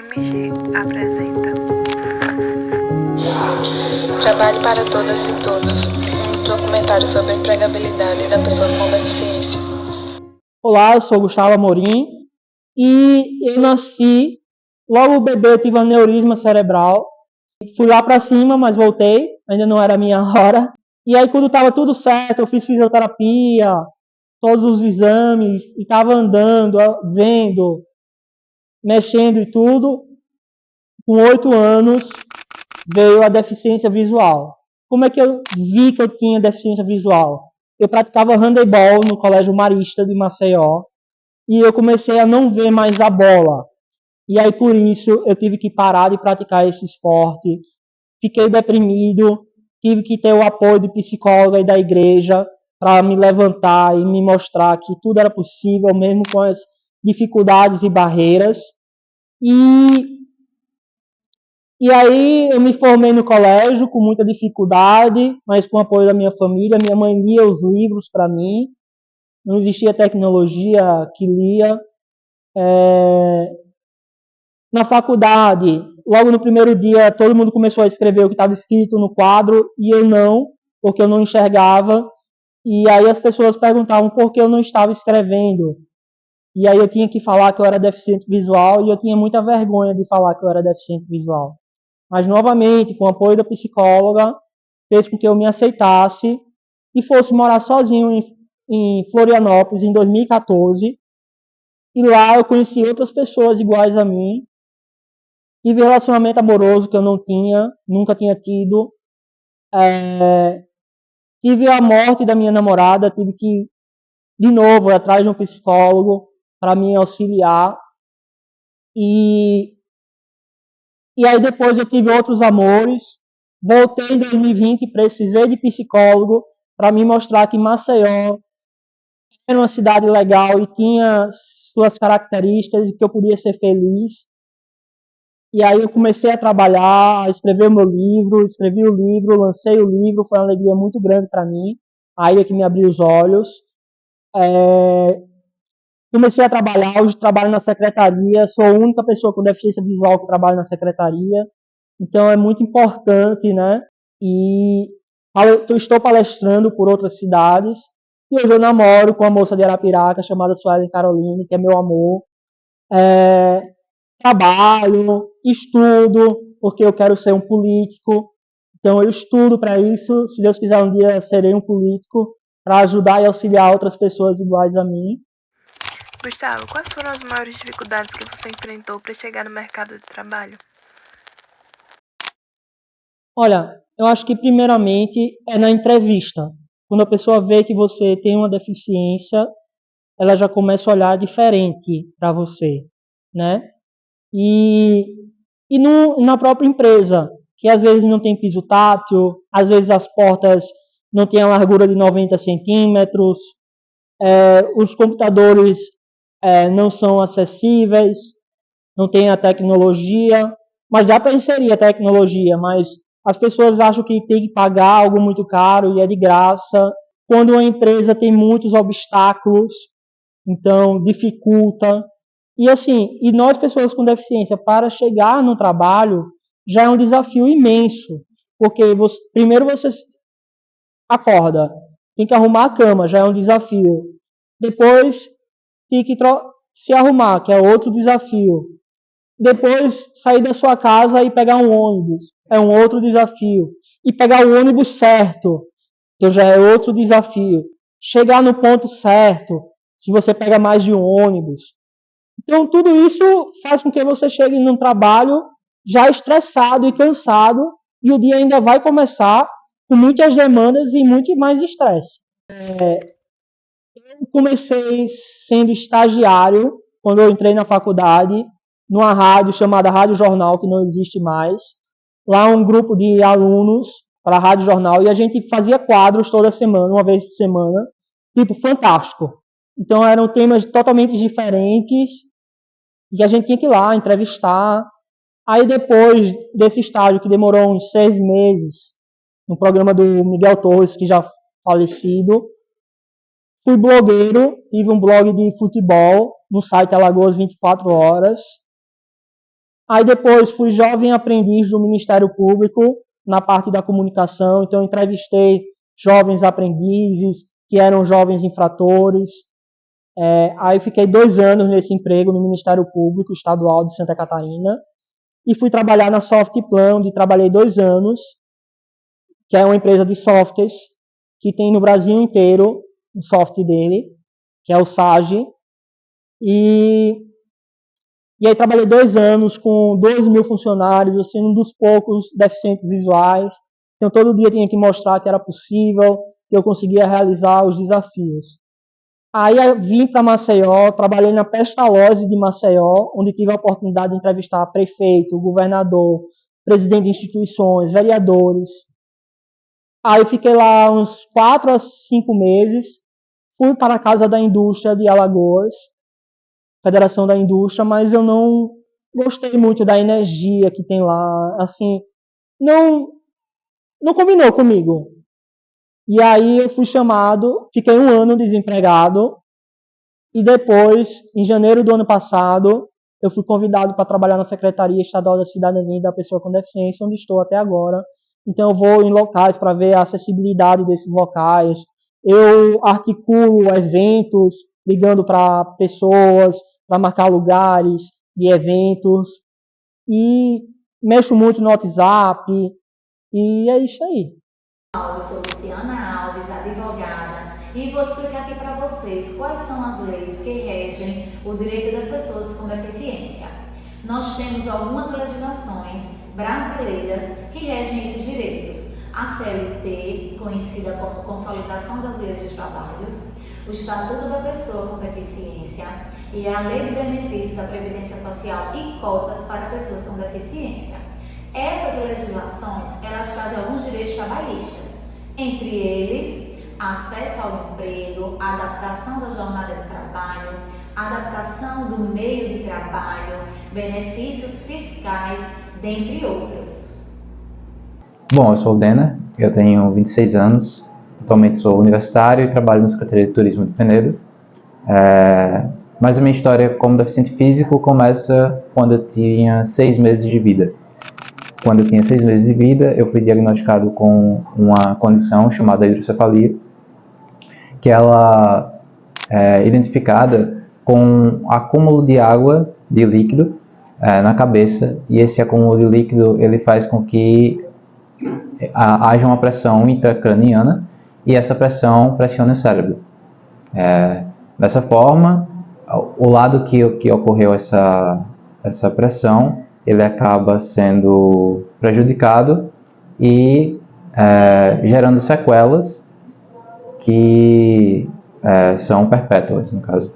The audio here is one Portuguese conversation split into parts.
AMG apresenta Trabalho para Todas e Todos, um documentário sobre a empregabilidade da pessoa com deficiência. Olá, eu sou Gustavo Amorim e eu nasci, logo o bebê eu tive um aneurisma cerebral, fui lá para cima, mas voltei, ainda não era a minha hora. E aí quando estava tudo certo, eu fiz fisioterapia, todos os exames, e estava andando, vendo, mexendo e tudo. Com 8 anos veio a deficiência visual. Como é que eu vi que eu tinha deficiência visual? Eu praticava handebol no Colégio Marista de Maceió e eu comecei a não ver mais a bola. E aí por isso eu tive que parar de praticar esse esporte. Fiquei deprimido, tive que ter o apoio de psicóloga e da igreja para me levantar e me mostrar que tudo era possível, mesmo com as dificuldades e barreiras. E aí eu me formei no colégio com muita dificuldade, mas com o apoio da minha família. Minha mãe lia os livros para mim, não existia tecnologia que lia. Na faculdade, logo no primeiro dia, todo mundo começou a escrever o que estava escrito no quadro e eu não, porque eu não enxergava. E aí as pessoas perguntavam por que eu não estava escrevendo. E aí eu tinha que falar que eu era deficiente visual e eu tinha muita vergonha de falar que eu era deficiente visual. Mas, novamente, com o apoio da psicóloga, fez com que eu me aceitasse e fosse morar sozinho em Florianópolis em 2014. E lá eu conheci outras pessoas iguais a mim. Tive relacionamento amoroso que eu não tinha, nunca tinha tido. Tive a morte da minha namorada, tive que, de novo, ir atrás de um psicólogo para me auxiliar. E aí depois eu tive outros amores. Voltei em 2020 e precisei de psicólogo para me mostrar que Maceió era uma cidade legal e tinha suas características e que eu podia ser feliz. E aí eu comecei a trabalhar, a escrever o meu livro, escrevi o livro, lancei o livro, foi uma alegria muito grande para mim. Aí é que me abriu os olhos. Comecei a trabalhar, hoje trabalho na secretaria, sou a única pessoa com deficiência visual que trabalha na secretaria. Então é muito importante, né? E estou palestrando por outras cidades. E hoje eu namoro com uma moça de Arapiraca chamada Suelen Caroline, que é meu amor. Trabalho, estudo, porque eu quero ser um político. Então eu estudo para isso. Se Deus quiser, um dia serei um político para ajudar e auxiliar outras pessoas iguais a mim. Gustavo, quais foram as maiores dificuldades que você enfrentou para chegar no mercado de trabalho? Olha, eu acho que primeiramente é na entrevista. Quando a pessoa vê que você tem uma deficiência, ela já começa a olhar diferente para você, né? E na própria empresa, que às vezes não tem piso tátil, às vezes as portas não têm a largura de 90 centímetros, os computadores não são acessíveis, não tem a tecnologia, mas dá para inserir a tecnologia, mas as pessoas acham que tem que pagar algo muito caro e é de graça. Quando uma empresa tem muitos obstáculos, então dificulta. E assim, e nós pessoas com deficiência, para chegar no trabalho, já é um desafio imenso, porque primeiro você acorda, tem que arrumar a cama, já é um desafio. Depois tem que se arrumar, que é outro desafio. Depois sair da sua casa e pegar um ônibus, é um outro desafio. E pegar o ônibus certo, então já é outro desafio. Chegar no ponto certo, se você pega mais de um ônibus. Então tudo isso faz com que você chegue num trabalho já estressado e cansado, e o dia ainda vai começar com muitas demandas e muito mais estresse. Eu comecei sendo estagiário quando eu entrei na faculdade, numa rádio chamada Rádio Jornal, que não existe mais. Lá um grupo de alunos para a Rádio Jornal, e a gente fazia quadros toda semana, uma vez por semana, tipo Fantástico. Então eram temas totalmente diferentes, e a gente tinha que ir lá entrevistar. Aí depois desse estágio, que demorou uns 6 meses, no programa do Miguel Torres, que já falecido, fui blogueiro, tive um blog de futebol no site Alagoas 24 Horas. Aí depois fui jovem aprendiz do Ministério Público na parte da comunicação, então entrevistei jovens aprendizes que eram jovens infratores. Aí fiquei 2 anos nesse emprego no Ministério Público Estadual de Santa Catarina e fui trabalhar na Softplan, onde trabalhei 2 anos, que é uma empresa de softwares que tem no Brasil inteiro o software dele, que é o SAGE. E aí trabalhei 2 anos com 2.000 funcionários, eu sendo um dos poucos deficientes visuais. Então todo dia tinha que mostrar que era possível, que eu conseguia realizar os desafios. Aí eu vim para Maceió, trabalhei na Pestalozzi de Maceió, onde tive a oportunidade de entrevistar prefeito, governador, presidente de instituições, vereadores. Aí fiquei lá uns 4 a 5 meses, fui para a Casa da Indústria de Alagoas, Federação da Indústria, mas eu não gostei muito da energia que tem lá, assim, não combinou comigo. E aí eu fui chamado, fiquei 1 ano desempregado, e depois, em janeiro do ano passado, eu fui convidado para trabalhar na Secretaria Estadual da Cidadania e da Pessoa com Deficiência, onde estou até agora. Então eu vou em locais para ver a acessibilidade desses locais, eu articulo eventos, ligando para pessoas, para marcar lugares de eventos, e mexo muito no WhatsApp, e é isso aí. Eu sou Luciana Alves, advogada, e vou explicar aqui para vocês quais são as leis que regem o direito das pessoas com deficiência. Nós temos algumas legislações brasileiras que regem esses direitos. A CLT, conhecida como Consolidação das Leis dos Trabalhos, o Estatuto da Pessoa com Deficiência e a Lei de Benefício da Previdência Social e cotas para pessoas com deficiência. Essas legislações, elas trazem alguns direitos trabalhistas, entre eles, acesso ao emprego, adaptação da jornada de trabalho, adaptação do meio de trabalho, benefícios fiscais, dentre outros. Bom, eu sou o Denner, eu tenho 26 anos, atualmente sou universitário e trabalho na Secretaria de Turismo de Penedo. Mas a minha história como deficiente físico começa quando eu tinha 6 meses de vida. Quando eu tinha 6 meses de vida, eu fui diagnosticado com uma condição chamada hidrocefalia, que ela é identificada com acúmulo de água, de líquido, na cabeça, e esse acúmulo de líquido ele faz com que haja uma pressão intracraniana e essa pressão pressiona o cérebro. Dessa forma, o lado que ocorreu essa pressão, ele acaba sendo prejudicado e gerando sequelas que são perpétuas, no caso.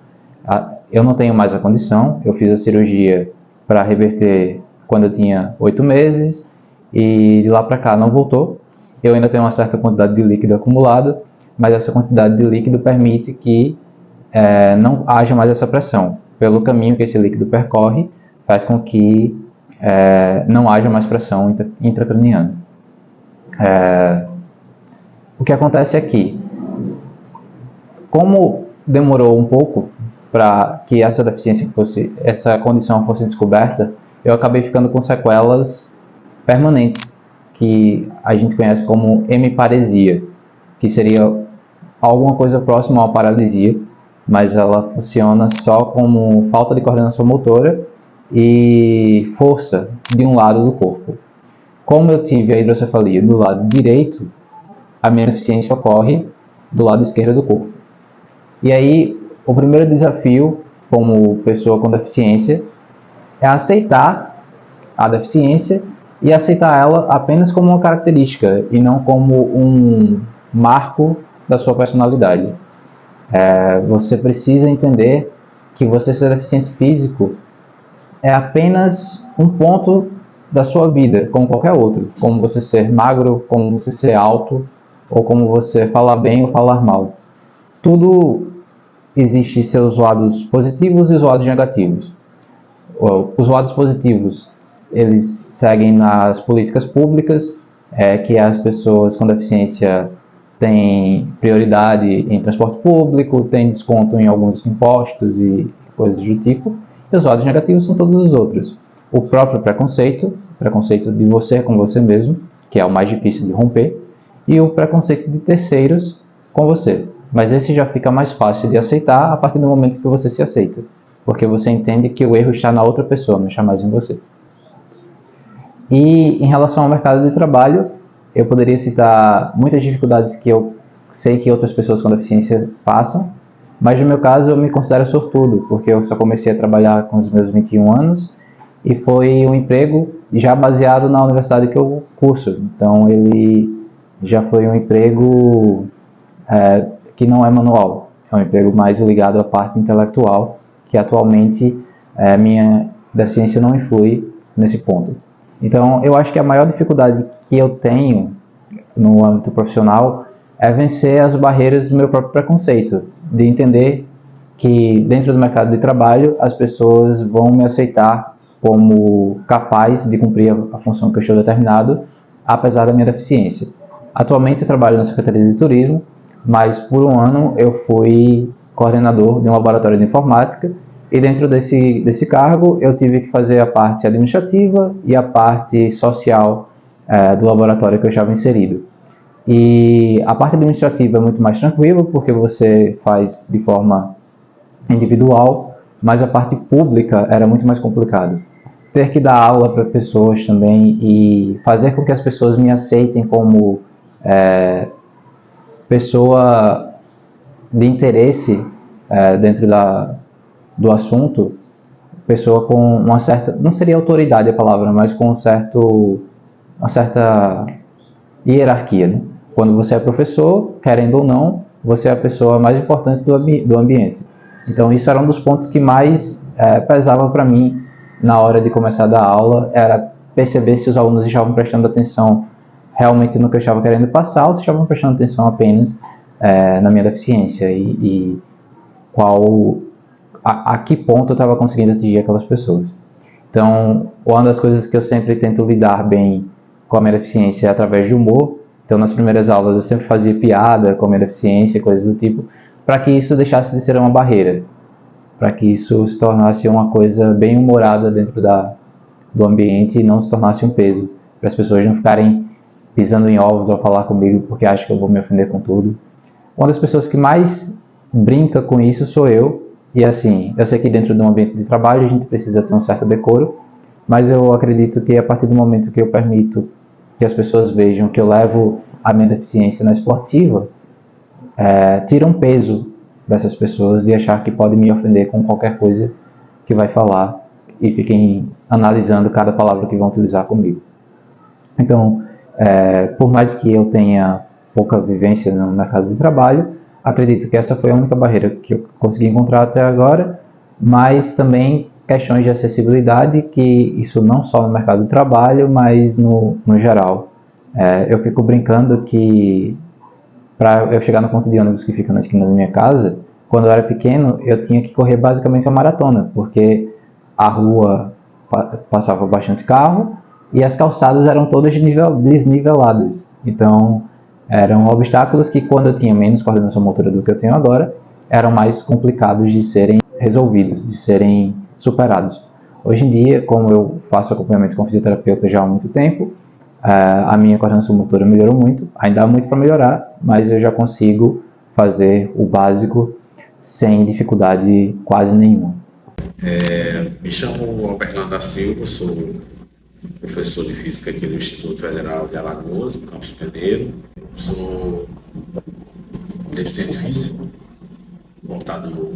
Eu não tenho mais a condição, eu fiz a cirurgia para reverter quando eu tinha 8 meses e de lá para cá não voltou. Eu ainda tenho uma certa quantidade de líquido acumulado, mas essa quantidade de líquido permite que não haja mais essa pressão. Pelo caminho que esse líquido percorre, faz com que não haja mais pressão intracraniana. O que acontece aqui, como demorou um pouco para que essa condição fosse descoberta, eu acabei ficando com sequelas permanentes, que a gente conhece como hemiparesia, que seria alguma coisa próxima à paralisia, mas ela funciona só como falta de coordenação motora e força de um lado do corpo. Como eu tive a hidrocefalia do lado direito, a minha deficiência ocorre do lado esquerdo do corpo. E aí, o primeiro desafio como pessoa com deficiência é aceitar a deficiência e aceitar ela apenas como uma característica e não como um marco da sua personalidade. Você precisa entender que você ser deficiente físico é apenas um ponto da sua vida, como qualquer outro. Como você ser magro, como você ser alto, ou como você falar bem ou falar mal. Tudo existe seus lados positivos e os lados negativos. Os lados positivos, eles seguem nas políticas públicas, que as pessoas com deficiência têm prioridade em transporte público, têm desconto em alguns impostos e coisas do tipo. E os lados negativos são todos os outros. o próprio preconceito de você com você mesmo, que é o mais difícil de romper, e o preconceito de terceiros com você. Mas esse já fica mais fácil de aceitar a partir do momento que você se aceita, porque você entende que o erro está na outra pessoa, não está mais em você. E em relação ao mercado de trabalho, eu poderia citar muitas dificuldades que eu sei que outras pessoas com deficiência passam, mas no meu caso eu me considero sortudo, porque eu só comecei a trabalhar com os meus 21 anos e foi um emprego já baseado na universidade que eu curso. Então ele já foi um emprego que não é manual, é um emprego mais ligado à parte intelectual, que atualmente minha deficiência não influi nesse ponto. Então eu acho que a maior dificuldade que eu tenho no âmbito profissional é vencer as barreiras do meu próprio preconceito, de entender que dentro do mercado de trabalho as pessoas vão me aceitar como capaz de cumprir a função que eu estou determinado, apesar da minha deficiência. Atualmente eu trabalho na Secretaria de Turismo, mas por um ano eu fui coordenador de um laboratório de informática e dentro desse cargo eu tive que fazer a parte administrativa e a parte social do laboratório que eu estava inserido. E a parte administrativa é muito mais tranquila, porque você faz de forma individual, mas a parte pública era muito mais complicado. Ter que dar aula para pessoas também e fazer com que as pessoas me aceitem como pessoa de interesse dentro do assunto, pessoa com uma certa, não seria autoridade a palavra, mas com uma certa hierarquia, né? Quando você é professor, querendo ou não, você é a pessoa mais importante do ambiente. Então isso era um dos pontos que mais pesava para mim na hora de começar a dar aula, era perceber se os alunos estavam prestando atenção realmente no que eu estava querendo passar, ou se estavam prestando atenção apenas na minha deficiência e a que ponto eu estava conseguindo atingir aquelas pessoas. Então, uma das coisas que eu sempre tento lidar bem com a minha deficiência é através de humor. Então, nas primeiras aulas eu sempre fazia piada com a minha deficiência, coisas do tipo, para que isso deixasse de ser uma barreira, para que isso se tornasse uma coisa bem humorada dentro do ambiente e não se tornasse um peso, para as pessoas não ficarem pisando em ovos ao falar comigo porque acham que eu vou me ofender com tudo. Uma das pessoas que mais brinca com isso sou eu, e assim, eu sei que dentro de um ambiente de trabalho a gente precisa ter um certo decoro, mas eu acredito que a partir do momento que eu permito que as pessoas vejam que eu levo a minha deficiência na esportiva, tira um peso dessas pessoas de achar que pode me ofender com qualquer coisa que vai falar e fiquem analisando cada palavra que vão utilizar comigo. Então, por mais que eu tenha pouca vivência no mercado de trabalho, acredito que essa foi a única barreira que eu consegui encontrar até agora, mas também questões de acessibilidade, que isso não só no mercado de trabalho, mas no geral. Eu fico brincando que para eu chegar no ponto de ônibus que fica na esquina da minha casa, quando eu era pequeno, eu tinha que correr basicamente uma maratona, porque a rua passava bastante carro e as calçadas eram todas desniveladas. Então, eram obstáculos que, quando eu tinha menos coordenação motora do que eu tenho agora, eram mais complicados de serem resolvidos, de serem superados. Hoje em dia, como eu faço acompanhamento com fisioterapeuta já há muito tempo, a minha coordenação motora melhorou muito, ainda há muito para melhorar, mas eu já consigo fazer o básico sem dificuldade quase nenhuma. Me chamo Alberlando da Silva, sou professor de Física aqui do Instituto Federal de Alagoas, no Campus Peneiro. Sou deficiente físico, portador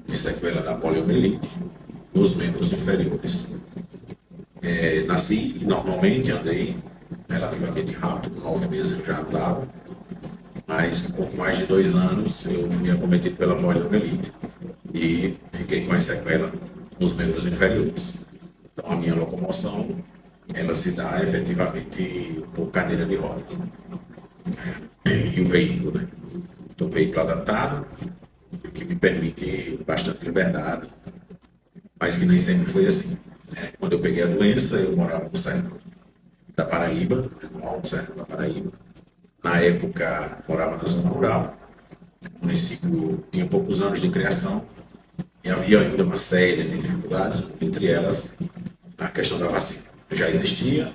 de sequela da poliomielite nos membros inferiores. Nasci normalmente, andei relativamente rápido, com 9 meses eu já andava, mas com pouco mais de 2 anos eu fui acometido pela poliomielite e fiquei com a sequela nos membros inferiores. Então a minha locomoção, ela se dá efetivamente por cadeira de rodas. E o veículo, né? Então, o veículo adaptado, que me permite bastante liberdade, mas que nem sempre foi assim. Quando eu peguei a doença, eu morava no sertão da Paraíba, no alto sertão da Paraíba. Na época, morava na zona rural. O município tinha poucos anos de criação e havia ainda uma série de dificuldades, entre elas a questão da vacina. Já existia,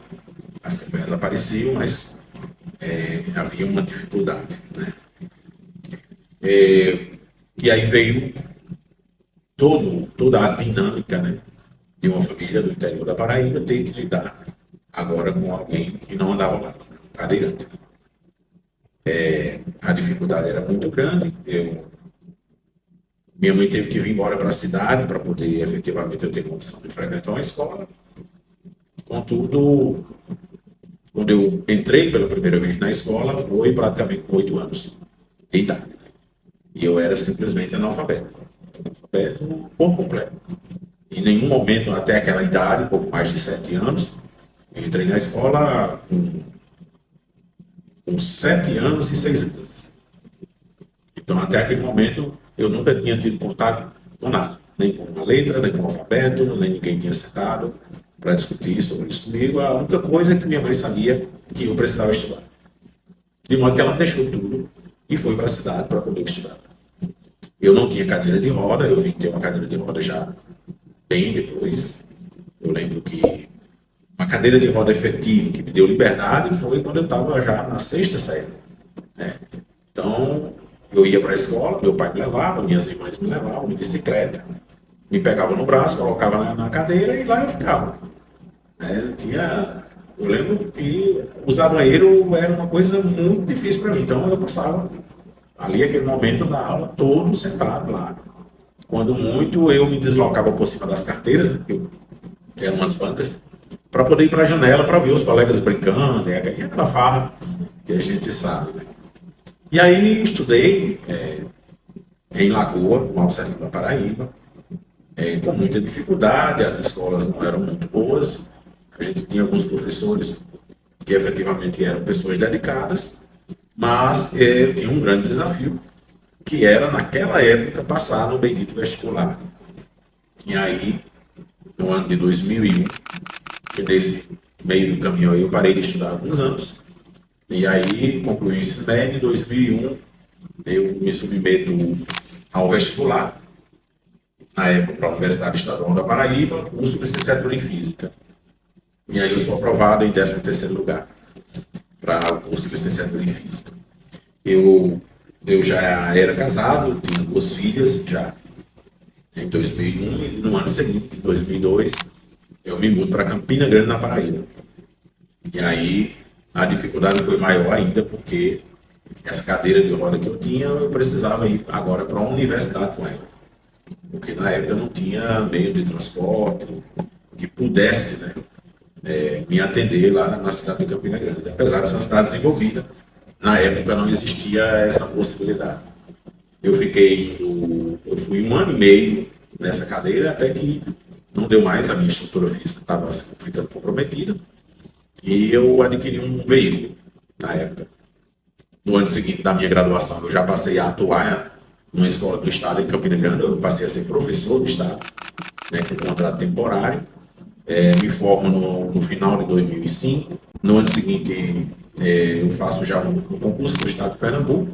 as campanhas apareciam, mas havia uma dificuldade, né? E aí veio toda a dinâmica, né, de uma família do interior da Paraíba ter que lidar agora com alguém que não andava mais, né, um cadeirante. A dificuldade era muito grande. Minha mãe teve que vir embora para a cidade para poder efetivamente eu ter condição de frequentar uma escola. Contudo, quando eu entrei pela primeira vez na escola, foi praticamente com 8 anos de idade, né? E eu era simplesmente analfabeto por completo. Em nenhum momento, até aquela idade, pouco mais de 7 anos, eu entrei na escola com 7 anos e 6 meses. Então, até aquele momento, eu nunca tinha tido contato com nada, nem com uma letra, nem com o alfabeto, nem ninguém tinha sentado para discutir sobre isso comigo. A única coisa que minha mãe sabia que eu precisava estudar. De modo que ela deixou tudo e foi para a cidade para poder estudar. Eu não tinha cadeira de roda, eu vim ter uma cadeira de roda já bem depois. Eu lembro que uma cadeira de roda efetiva que me deu liberdade foi quando eu estava já na 6ª série, né? Então, eu ia para a escola, meu pai me levava, minhas irmãs me levavam de bicicleta, me pegavam no braço, colocava na cadeira e lá eu ficava. Eu lembro que usar banheiro era uma coisa muito difícil para mim, então eu passava ali aquele momento da aula todo sentado lá. Quando muito eu me deslocava por cima das carteiras, né, que eram umas bancas, para poder ir para a janela para ver os colegas brincando, e aquela farra que a gente sabe, né? E aí estudei em Lagoa, no Alto Sertão da Paraíba, com muita dificuldade, as escolas não eram muito boas, a gente tinha alguns professores que efetivamente eram pessoas dedicadas, mas eu tinha um grande desafio, que era, naquela época, passar no bendito vestibular. E aí, no ano de 2001, que nesse meio do caminho aí eu parei de estudar alguns anos, e aí concluí o ensino médio. Em 2001, eu me submeto ao vestibular, na época para a Universidade Estadual da Paraíba, curso de licenciatura em Física. E aí eu sou aprovado em 13º lugar para o curso de licenciatura em Física. Eu já era casado, tinha 2 filhas já em 2001, e no ano seguinte, em 2002, eu me mudo para Campina Grande, na Paraíba. E aí a dificuldade foi maior ainda, porque essa cadeira de roda que eu tinha, eu precisava ir agora para uma universidade com ela. Porque na época eu não tinha meio de transporte que pudesse, né, me atender lá na cidade de Campina Grande. Apesar de ser uma cidade desenvolvida, na época não existia essa possibilidade. Eu fui 1 ano e meio nessa cadeira, até que não deu mais, a minha estrutura física estava ficando comprometida, e eu adquiri um veículo na época. No ano seguinte da minha graduação, eu já passei a atuar numa escola do estado em Campina Grande, eu passei a ser professor do estado, né, com contrato temporário. Me formo no final de 2005. No ano seguinte, eu faço já o concurso do estado de Pernambuco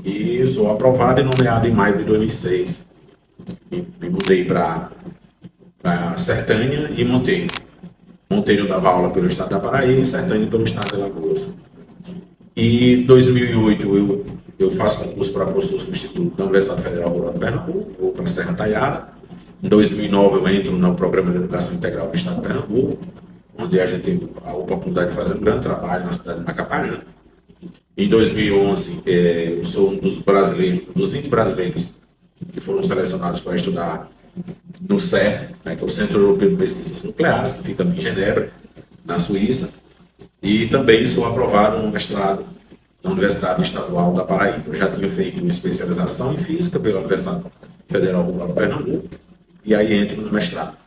e sou aprovado e nomeado em maio de 2006. Me mudei para Sertânia e Monteiro. Monteiro dava aula pelo estado da Paraíba e Sertânia pelo estado de Alagoas. E em 2008 eu faço concurso para professor substituto da Universidade Federal Rural de Pernambuco, ou para Serra Talhada. Em 2009 eu entro no Programa de Educação Integral do Estado de Pernambuco, onde a gente teve a oportunidade de fazer um grande trabalho na cidade de Macaparã. Em 2011 eu sou um dos 20 brasileiros que foram selecionados para estudar no CER, né, que é o Centro Europeu de Pesquisas Nucleares, que fica em Genebra, na Suíça. E também sou aprovado no mestrado na Universidade Estadual da Paraíba. Eu já tinha feito uma especialização em Física pela Universidade Federal Rural de Pernambuco, e aí entro no mestrado.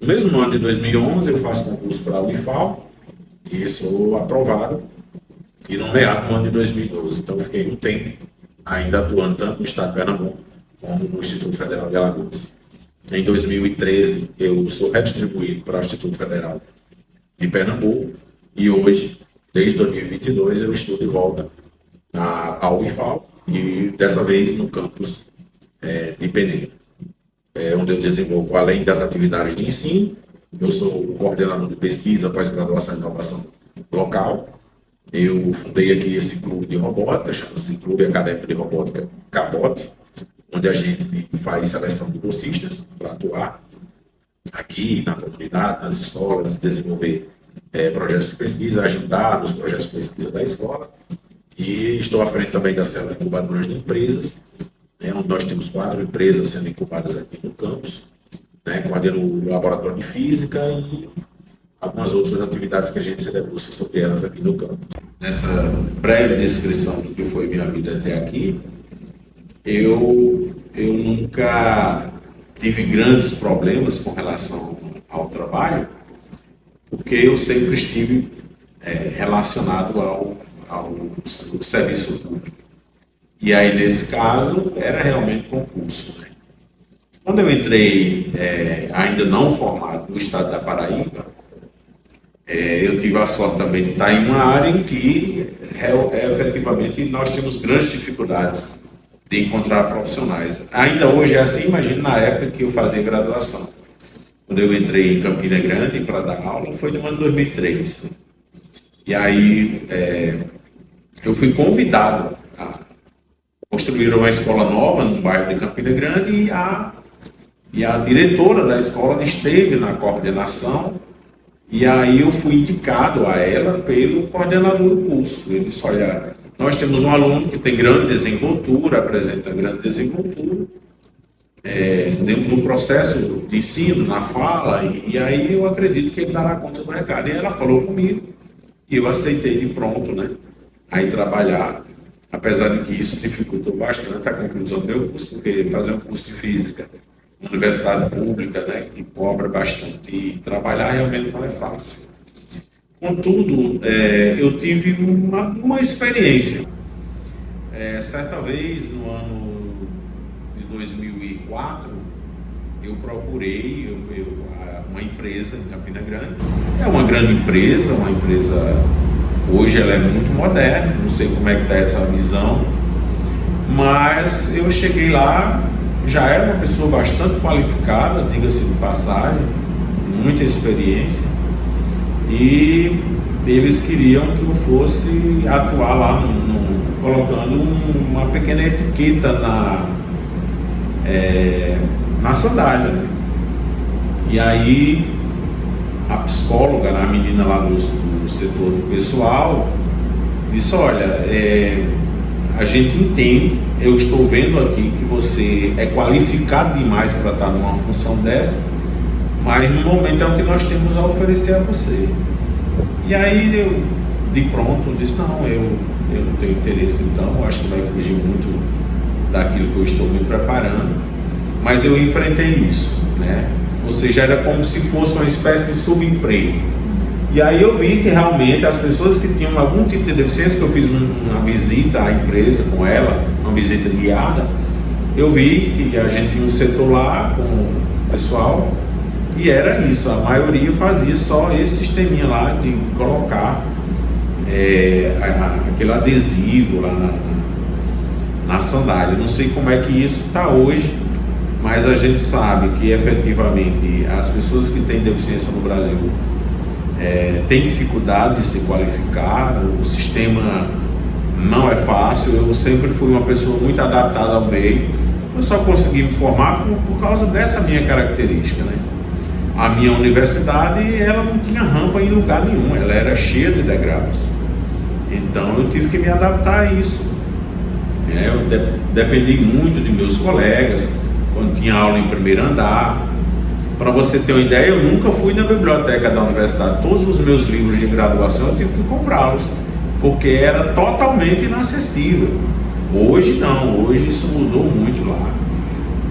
No mesmo ano de 2011, eu faço concurso para a Unifal, e sou aprovado e nomeado no ano de 2012. Então, fiquei um tempo ainda atuando tanto no estado de Pernambuco como no Instituto Federal de Alagoas. Em 2013, eu sou redistribuído para o Instituto Federal de Pernambuco, e hoje, desde 2022, eu estudo de volta ao IFAL, e dessa vez no campus de Peneira, onde eu desenvolvo, além das atividades de ensino, Eu sou coordenador de pesquisa, pós-graduação e inovação local. Eu fundei aqui esse clube de robótica, chama-se Clube Acadêmico de Robótica Capote, onde a gente faz seleção de bolsistas para atuar aqui na comunidade, nas escolas, desenvolver projetos de pesquisa, ajudar nos projetos de pesquisa da escola. E estou à frente também da célula incubadora de empresas, onde nós temos 4 empresas sendo incubadas aqui no campus, coordeno o laboratório de física e algumas outras atividades que a gente se debruça sobre elas aqui no campus. Nessa breve descrição do que foi minha vida até aqui, eu nunca tive grandes problemas com relação ao trabalho, porque eu sempre estive relacionado ao serviço público. E aí, nesse caso, era realmente concurso. Quando eu entrei, ainda não formado, no estado da Paraíba, eu tive a sorte também de estar em uma área em que, efetivamente, nós temos grandes dificuldades de encontrar profissionais. Ainda hoje é assim, imagino na época que eu fazia graduação. Quando eu entrei em Campina Grande para dar aula, foi no ano 2003. E aí, eu fui convidado a construir uma escola nova no bairro de Campina Grande e a diretora da escola esteve na coordenação e aí eu fui indicado a ela pelo coordenador do curso. Ele disse, olha, nós temos um aluno que tem grande desenvoltura, apresenta grande desenvoltura no processo de ensino, na fala, e aí eu acredito que ele dará conta do recado. E ela falou comigo e eu aceitei de pronto, aí trabalhar, apesar de que isso dificultou bastante a conclusão do meu curso, porque fazer um curso de física uma universidade pública, que cobra bastante, e trabalhar realmente não é fácil. Contudo, eu tive uma experiência. Certa vez, no ano de 2004, eu procurei uma empresa em Campina Grande. É uma grande empresa, hoje ela é muito moderna, não sei como é que está essa visão, mas eu cheguei lá, já era uma pessoa bastante qualificada, diga-se de passagem, muita experiência, e eles queriam que eu fosse atuar lá, colocando uma pequena etiqueta na sandália. E aí a psicóloga, a menina lá do setor do pessoal, disse, olha, a gente entende, eu estou vendo aqui que você é qualificado demais para estar numa função dessa, mas no momento é o que nós temos a oferecer a você. E aí eu, de pronto, disse, não, eu não tenho interesse então, acho que vai fugir muito daquilo que eu estou me preparando, mas eu enfrentei isso, Ou seja, era como se fosse uma espécie de subemprego. E aí eu vi que realmente as pessoas que tinham algum tipo de deficiência, que eu fiz uma visita à empresa com ela, uma visita guiada, eu vi que a gente tinha um setor lá com o pessoal, e era isso, a maioria fazia só esse sisteminha lá de colocar aquele adesivo lá na sandália. Não sei como é que isso está hoje, mas a gente sabe que efetivamente as pessoas que têm deficiência no Brasil têm dificuldade de se qualificar, o sistema não é fácil. Eu sempre fui uma pessoa muito adaptada ao meio, eu só consegui me formar por causa dessa minha característica, A minha universidade, ela não tinha rampa em lugar nenhum, ela era cheia de degraus, então eu tive que me adaptar a isso. Eu dependi muito de meus colegas, quando tinha aula em primeiro andar. Para você ter uma ideia, eu nunca fui na biblioteca da universidade. Todos os meus livros de graduação eu tive que comprá-los, porque era totalmente inacessível. Hoje não, hoje isso mudou muito lá.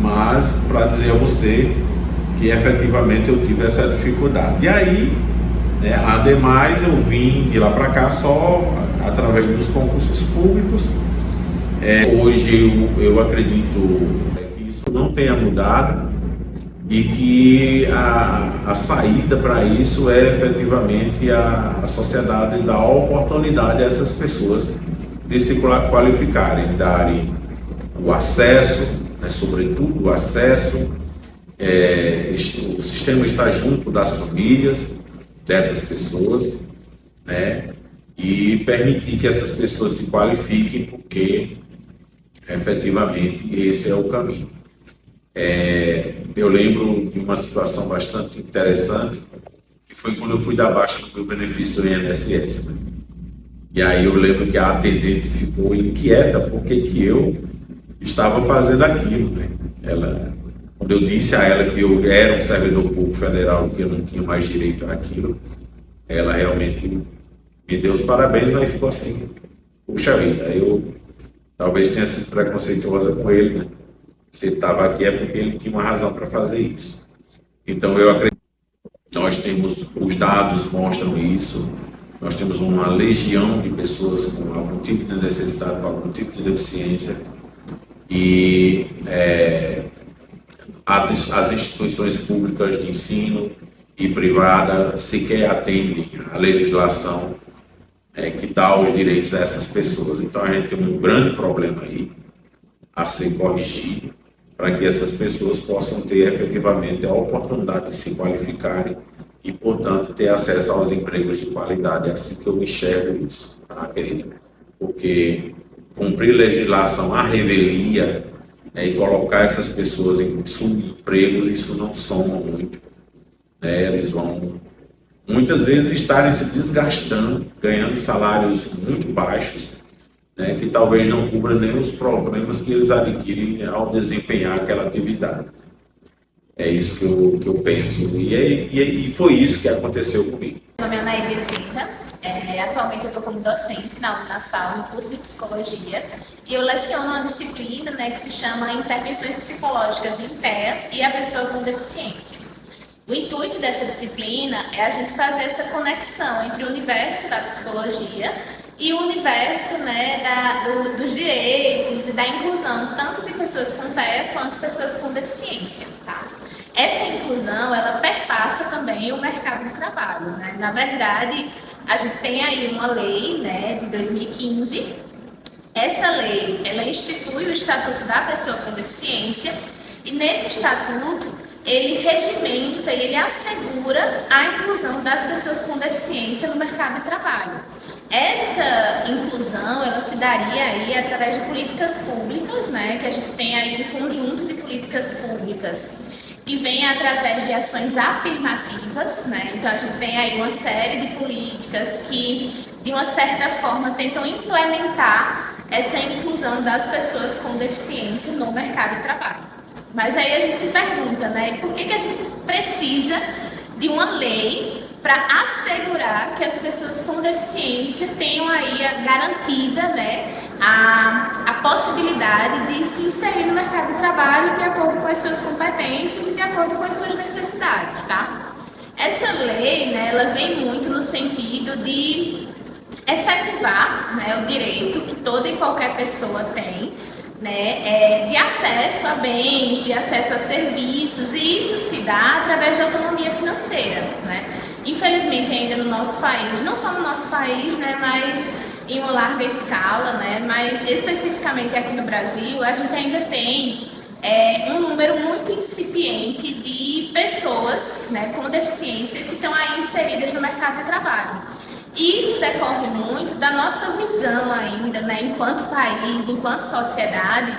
Mas, para dizer a você que efetivamente eu tive essa dificuldade. E aí, ademais, eu vim de lá para cá só através dos concursos públicos. Hoje eu acredito que isso não tenha mudado, e que a saída para isso é efetivamente a sociedade dar oportunidade a essas pessoas de se qualificarem, darem o acesso, sobretudo o acesso, o sistema está junto das famílias dessas pessoas, né? E permitir que essas pessoas se qualifiquem, porque efetivamente esse é o caminho. Eu lembro de uma situação bastante interessante, que foi quando eu fui dar baixa no meu benefício do INSS, né? E aí eu lembro que a atendente ficou inquieta porque que eu estava fazendo aquilo, né? Quando eu disse a ela que eu era um servidor público federal, que eu não tinha mais direito àquilo, ela realmente me deu os parabéns, mas ficou assim, puxa vida, eu talvez tenha sido preconceituosa com ele, né? Se ele estava aqui é porque ele tinha uma razão para fazer isso. Então eu acredito que nós temos, os dados mostram isso, nós temos uma legião de pessoas com algum tipo de necessidade, com algum tipo de deficiência, e as instituições públicas de ensino e privada sequer atendem à legislação que dá os direitos dessas pessoas. Então a gente tem um grande problema aí a ser corrigido para que essas pessoas possam ter efetivamente a oportunidade de se qualificarem e, portanto, ter acesso aos empregos de qualidade. É assim que eu enxergo isso, tá, querida? Porque cumprir legislação à revelia e colocar essas pessoas em subempregos, isso não soma muito, né? Eles vão muitas vezes estarem se desgastando, ganhando salários muito baixos, né, que talvez não cubram nem os problemas que eles adquirem ao desempenhar aquela atividade. É isso que eu penso, e foi isso que aconteceu comigo. Meu nome é Anaí Bezerra, atualmente eu estou como docente na Unasal, no curso de Psicologia, e eu leciono uma disciplina, né, que se chama Intervenções Psicológicas em TEA e a Pessoa com Deficiência. O intuito dessa disciplina é a gente fazer essa conexão entre o universo da psicologia e o universo, né, dos direitos e da inclusão, tanto de pessoas com TEA quanto pessoas com deficiência, tá? Essa inclusão, ela perpassa também o mercado de trabalho, né? Na verdade, a gente tem aí uma lei, né, de 2015. Essa lei, ela institui o Estatuto da Pessoa com Deficiência, e nesse estatuto ele regimenta e ele assegura a inclusão das pessoas com deficiência no mercado de trabalho. Essa inclusão, ela se daria aí através de políticas públicas, né, que a gente tem aí um conjunto de políticas públicas que vem através de ações afirmativas, né? Então a gente tem aí uma série de políticas que, de uma certa forma, tentam implementar essa inclusão das pessoas com deficiência no mercado de trabalho. Mas aí a gente se pergunta, né, por que a gente precisa de uma lei para assegurar que as pessoas com deficiência tenham aí garantida, né, a possibilidade de se inserir no mercado de trabalho de acordo com as suas competências e de acordo com as suas necessidades, tá? Essa lei, né, ela vem muito no sentido de efetivar, né, o direito que toda e qualquer pessoa tem, né, de acesso a bens, de acesso a serviços, e isso se dá através de autonomia financeira, né? Infelizmente ainda no nosso país, não só no nosso país, né, mas em uma larga escala, né, mas especificamente aqui no Brasil, a gente ainda tem um número muito incipiente de pessoas, né, com deficiência que estão aí inseridas no mercado de trabalho. E isso decorre muito da nossa visão ainda, né, enquanto país, enquanto sociedade,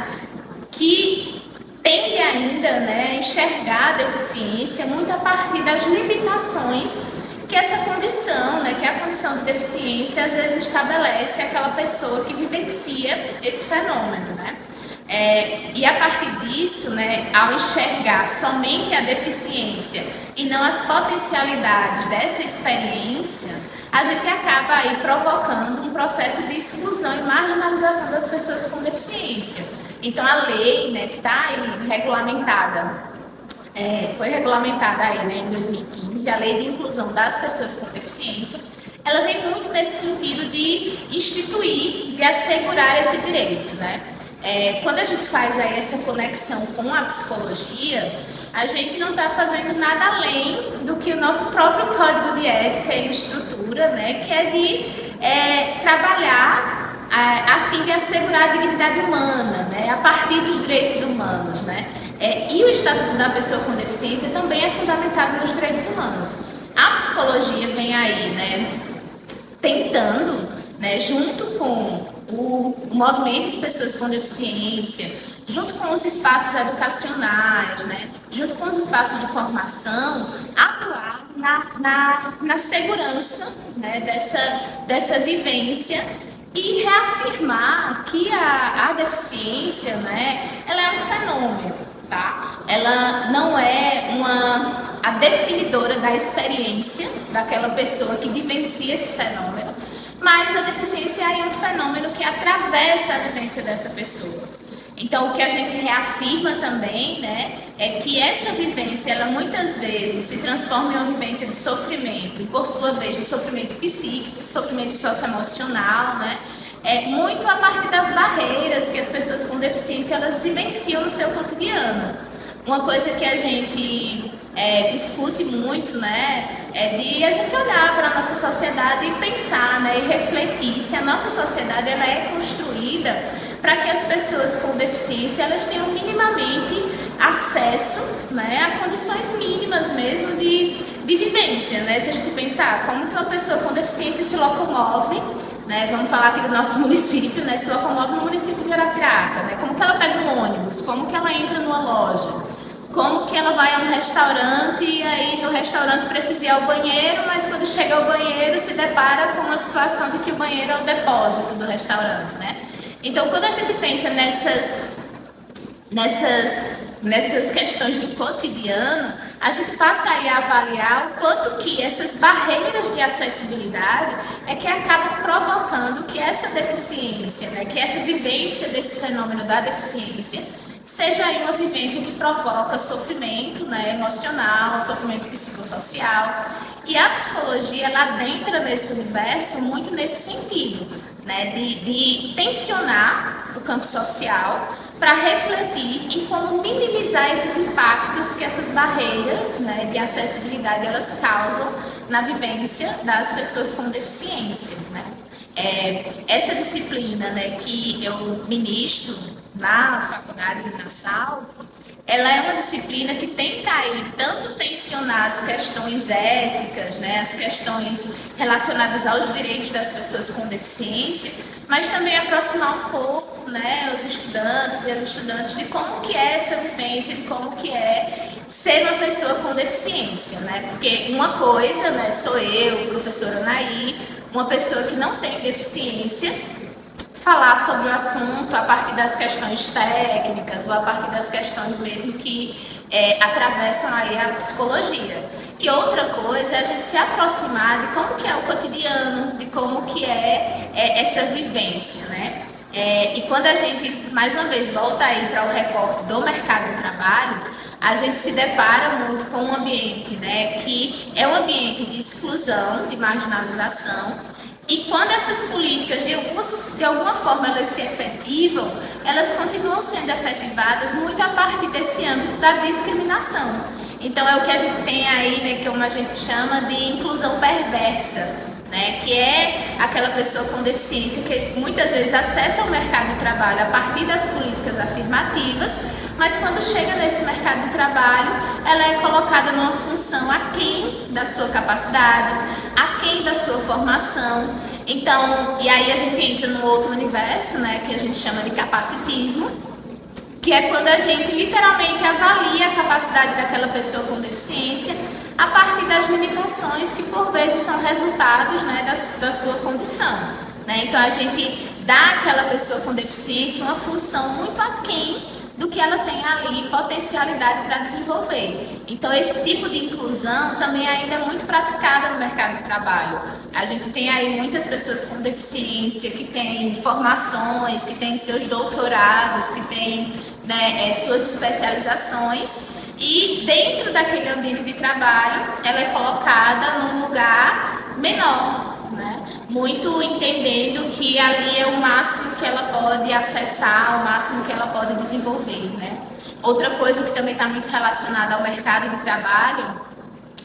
que tende ainda, né, a enxergar a deficiência muito a partir das limitações que essa condição, né, que a condição de deficiência às vezes estabelece aquela pessoa que vivencia esse fenômeno, né? E a partir disso, né, ao enxergar somente a deficiência e não as potencialidades dessa experiência, a gente acaba aí provocando um processo de exclusão e marginalização das pessoas com deficiência. Então a lei, né, que está aí regulamentada, foi regulamentada aí, né, em 2015, a Lei de Inclusão das Pessoas com Deficiência, ela vem muito nesse sentido de instituir, de assegurar esse direito, né? Quando a gente faz aí essa conexão com a psicologia, a gente não está fazendo nada além do que o nosso próprio código de ética ele estrutura, né, que é de trabalhar a fim de assegurar a dignidade humana, né, a partir dos direitos humanos, né. E o Estatuto da Pessoa com Deficiência também é fundamentado nos direitos humanos. A psicologia vem aí, né, tentando, né, junto com o movimento de pessoas com deficiência, junto com os espaços educacionais, né, junto com os espaços de formação, atuar na segurança, né, dessa vivência e reafirmar que a deficiência, né, ela é um fenômeno, tá? Ela não é a definidora da experiência daquela pessoa que vivencia esse fenômeno, mas a deficiência é um fenômeno que atravessa a vivência dessa pessoa. Então, o que a gente reafirma também, né, é que essa vivência, ela muitas vezes se transforma em uma vivência de sofrimento, e por sua vez de sofrimento psíquico, sofrimento socioemocional, né, muito a partir das barreiras que as pessoas com deficiência, elas vivenciam no seu cotidiano. Uma coisa que a gente discute muito, né, é de a gente olhar para a nossa sociedade e pensar, né, e refletir se a nossa sociedade ela é construída para que as pessoas com deficiência elas tenham minimamente acesso, né, a condições mínimas mesmo de vivência, né? Se a gente pensar como que uma pessoa com deficiência se locomove, né, vamos falar aqui do nosso município, né, se locomove no município de Arapiraca, né, como que ela pega um ônibus, como que ela entra numa loja, como que ela vai a um restaurante e aí no restaurante precisa ir ao banheiro, mas quando chega ao banheiro se depara com uma situação de que o banheiro é o depósito do restaurante, né? Então, quando a gente pensa nessas questões do cotidiano, a gente passa aí a avaliar o quanto que essas barreiras de acessibilidade é que acabam provocando que essa deficiência, né, que essa vivência desse fenômeno da deficiência seja aí uma vivência que provoca sofrimento, né, emocional, sofrimento psicossocial. E a psicologia, ela adentra nesse universo muito nesse sentido, né, de tensionar o campo social para refletir em como minimizar esses impactos que essas barreiras, né, de acessibilidade elas causam na vivência das pessoas com deficiência, né. Essa disciplina, né, que eu ministro na faculdade de Nassau, ela é uma disciplina que tenta aí tanto tensionar as questões éticas, né, as questões relacionadas aos direitos das pessoas com deficiência, mas também aproximar um pouco, né, os estudantes e as estudantes de como que é essa vivência, de como que é ser uma pessoa com deficiência, né, porque uma coisa, né, sou eu, professora Anaí, uma pessoa que não tem deficiência, falar sobre o assunto a partir das questões técnicas ou a partir das questões mesmo que atravessam aí a psicologia. E outra coisa é a gente se aproximar de como que é o cotidiano, de como que é essa vivência, né? E quando a gente, mais uma vez, volta aí para o recorte do mercado de trabalho, a gente se depara muito com um ambiente, né, que é um ambiente de exclusão, de marginalização. E quando essas políticas, de alguma forma, elas se efetivam, elas continuam sendo efetivadas muito a partir desse âmbito da discriminação. Então, é o que a gente tem aí, né, como a gente chama de inclusão perversa, né, que é aquela pessoa com deficiência que muitas vezes acessa o mercado de trabalho a partir das políticas afirmativas, mas quando chega nesse mercado de trabalho, ela é colocada numa função aquém da sua capacidade, aquém da sua formação. Então, e aí a gente entra no outro universo, né, que a gente chama de capacitismo, que é quando a gente literalmente avalia a capacidade daquela pessoa com deficiência a partir das limitações que por vezes são resultados, né, da sua condição, né? Então a gente dá àquela pessoa com deficiência uma função muito aquém do que ela tem ali potencialidade para desenvolver. Então esse tipo de inclusão também ainda é muito praticada no mercado de trabalho. A gente tem aí muitas pessoas com deficiência que têm formações, que têm seus doutorados, que têm, né, suas especializações, e dentro daquele ambiente de trabalho ela é colocada num lugar menor, né? Muito entendendo que ali é o máximo que ela pode acessar, o máximo que ela pode desenvolver, né? Outra coisa que também está muito relacionada ao mercado de trabalho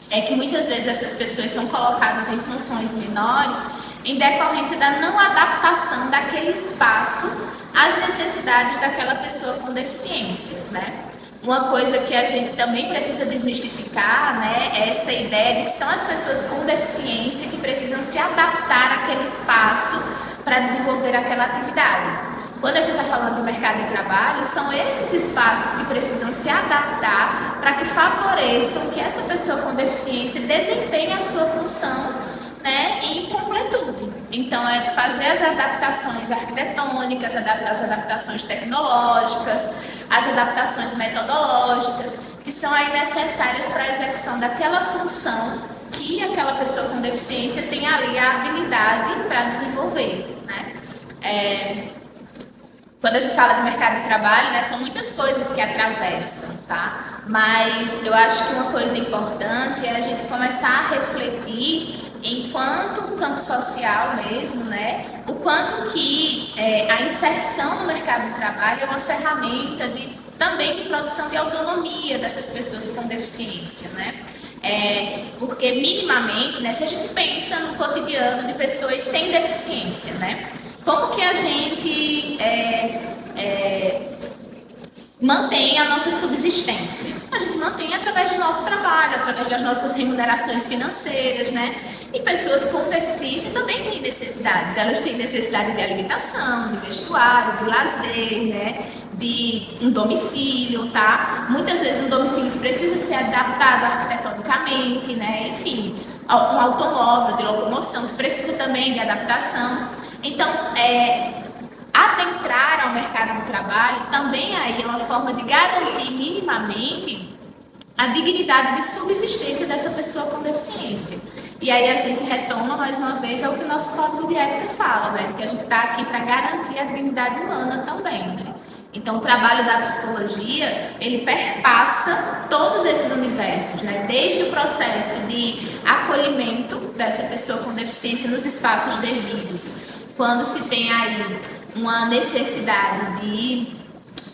é que muitas vezes essas pessoas são colocadas em funções menores em decorrência da não adaptação daquele espaço às necessidades daquela pessoa com deficiência, né? Uma coisa que a gente também precisa desmistificar, né, é essa ideia de que são as pessoas com deficiência que precisam se adaptar àquele espaço para desenvolver aquela atividade. Quando a gente está falando do mercado de trabalho, são esses espaços que precisam se adaptar para que favoreçam que essa pessoa com deficiência desempenhe a sua função, né, em completude. Então, é fazer as adaptações arquitetônicas, as adaptações tecnológicas, as adaptações metodológicas, que são aí necessárias para a execução daquela função que aquela pessoa com deficiência tem ali a habilidade para desenvolver, né? Quando a gente fala de mercado de trabalho, né, são muitas coisas que atravessam, tá? Mas eu acho que uma coisa importante é a gente começar a refletir enquanto campo social mesmo, né, o quanto que a inserção no mercado de trabalho é uma ferramenta também de produção de autonomia dessas pessoas com deficiência, né? Porque minimamente, né, se a gente pensa no cotidiano de pessoas sem deficiência, né, como que a gente mantém a nossa subsistência? A gente mantém através do nosso trabalho, através das nossas remunerações financeiras, né? E pessoas com deficiência também têm necessidades. Elas têm necessidade de alimentação, de vestuário, de lazer, né? De um domicílio, tá? Muitas vezes um domicílio que precisa ser adaptado arquitetonicamente, né? Enfim, um automóvel de locomoção que precisa também de adaptação. Então, adentrar ao mercado do trabalho também aí é uma forma de garantir minimamente a dignidade de subsistência dessa pessoa com deficiência. E aí a gente retoma mais uma vez ao que o nosso código de ética fala, né? Que a gente está aqui para garantir a dignidade humana também, né? Então, o trabalho da psicologia, ele perpassa todos esses universos, né? Desde o processo de acolhimento dessa pessoa com deficiência nos espaços devidos, quando se tem aí uma necessidade de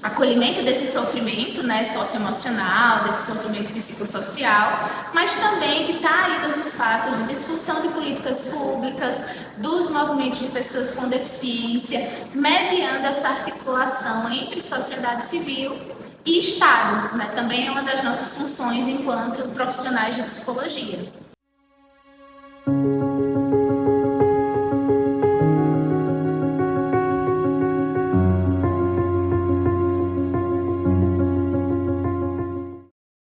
acolhimento desse sofrimento, né, socioemocional, desse sofrimento psicossocial, mas também de estar aí nos espaços de discussão de políticas públicas, dos movimentos de pessoas com deficiência, mediando essa articulação entre sociedade civil e Estado, né, também é uma das nossas funções enquanto profissionais de psicologia.